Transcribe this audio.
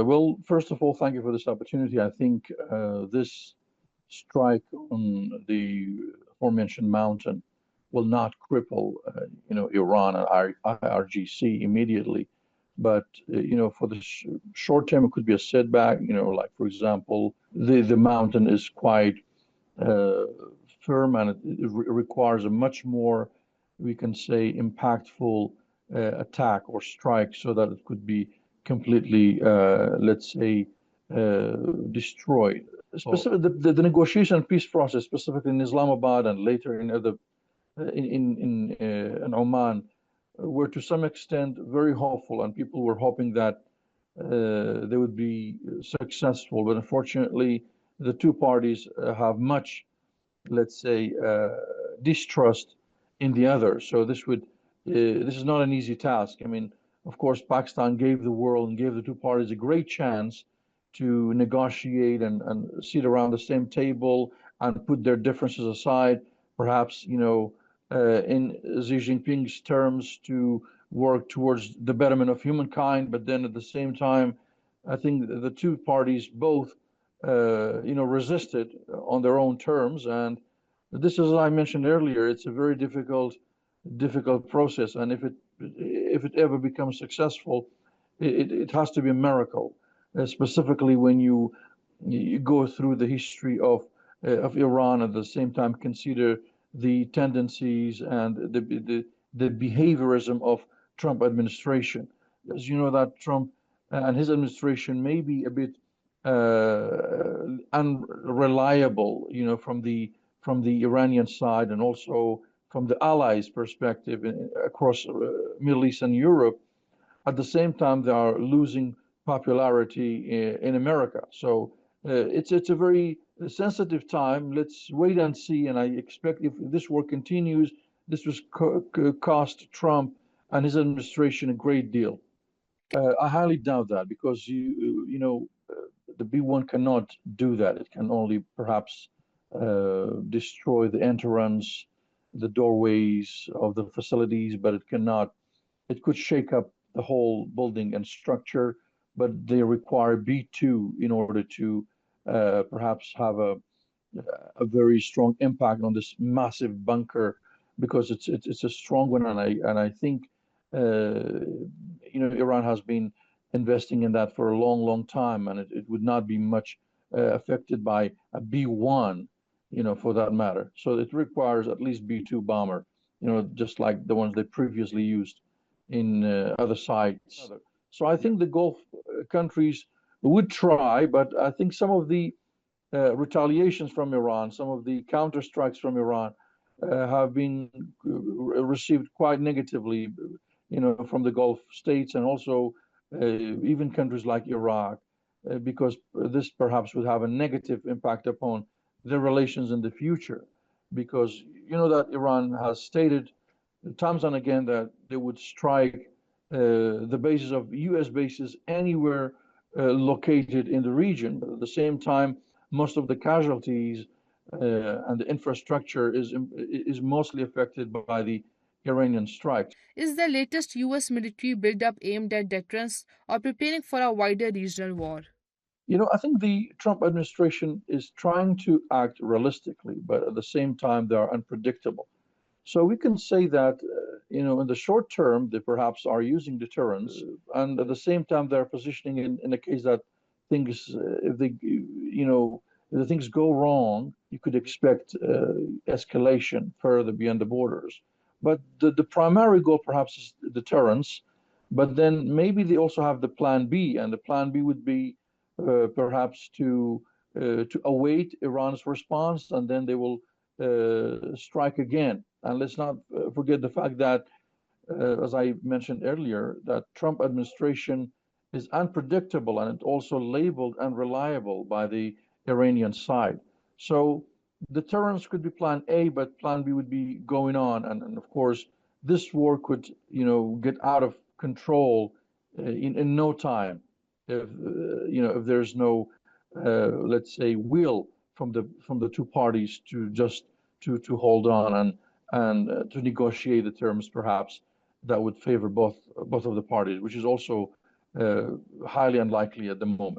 Well, first of all, thank you for this opportunity. I think this strike on the aforementioned mountain will not cripple, Iran and IRGC immediately, but for the short term, it could be a setback. Like for example, the mountain is quite uh, firm, and it requires a much more, we can say, impactful attack or strike so that it could be completely, let's say, uh, destroyed. Specific, the negotiation and peace process, specifically in Islamabad and later in other in Oman, were to some extent very hopeful, and people were hoping that they would be successful. But unfortunately, the two parties have much, let's say, distrust in the other. So this is not an easy task. I mean, of course, Pakistan gave the world and gave the two parties a great chance to negotiate and sit around the same table and put their differences aside, perhaps, in Xi Jinping's terms, to work towards the betterment of humankind. But then at the same time, I think the two parties both, resisted on their own terms. And this is, as I mentioned earlier, it's a very difficult process. And if it ever becomes successful, it has to be a miracle, specifically when you go through the history of Iran, at the same time consider the tendencies and the behaviorism of Trump administration. As you know, that Trump and his administration may be a bit unreliable, from the Iranian side and also from the allies' perspective across Middle East and Europe. At the same time, they are losing popularity in America. So it's a very sensitive time. Let's wait and see. And I expect if this war continues, this will cost Trump and his administration a great deal. I highly doubt that because the B-1 cannot do that. It can only perhaps destroy the entrance, the doorways of the facilities, but it cannot. It could shake up the whole building and structure, but they require B2 in order to perhaps have a very strong impact on this massive bunker because it's a strong one, and I think Iran has been investing in that for a long time, and it would not be much affected by a B1, for that matter. So it requires at least B2 bomber, just like the ones they previously used in other sites. So I think the Gulf countries would try, but I think some of the retaliations from Iran, some of the counterstrikes from Iran have been received quite negatively, from the Gulf states and also even countries like Iraq, because this perhaps would have a negative impact upon their relations in the future. Because you know that Iran has stated times and again that they would strike the bases of U.S. bases anywhere located in the region. But at the same time, most of the casualties and the infrastructure is mostly affected by the Iranian strikes. Is the latest US military buildup aimed at deterrence or preparing for a wider regional war? I think the Trump administration is trying to act realistically, but at the same time, they are unpredictable. So we can say that, in the short term, they perhaps are using deterrence, and at the same time, they're positioning in a case that things, if the things go wrong, you could expect escalation further beyond the borders. But the primary goal perhaps is deterrence, but then maybe they also have the plan B, and the plan B would be perhaps to await Iran's response, and then they will strike again. And let's not forget the fact that, as I mentioned earlier, that Trump administration is unpredictable and it also labeled unreliable by the Iranian side. So deterrence could be plan A, but plan B would be going on. And of course, this war could, get out of control in no time if there's no, let's say, will from the two parties to just to hold on and to negotiate the terms perhaps that would favor both of the parties, which is also highly unlikely at the moment.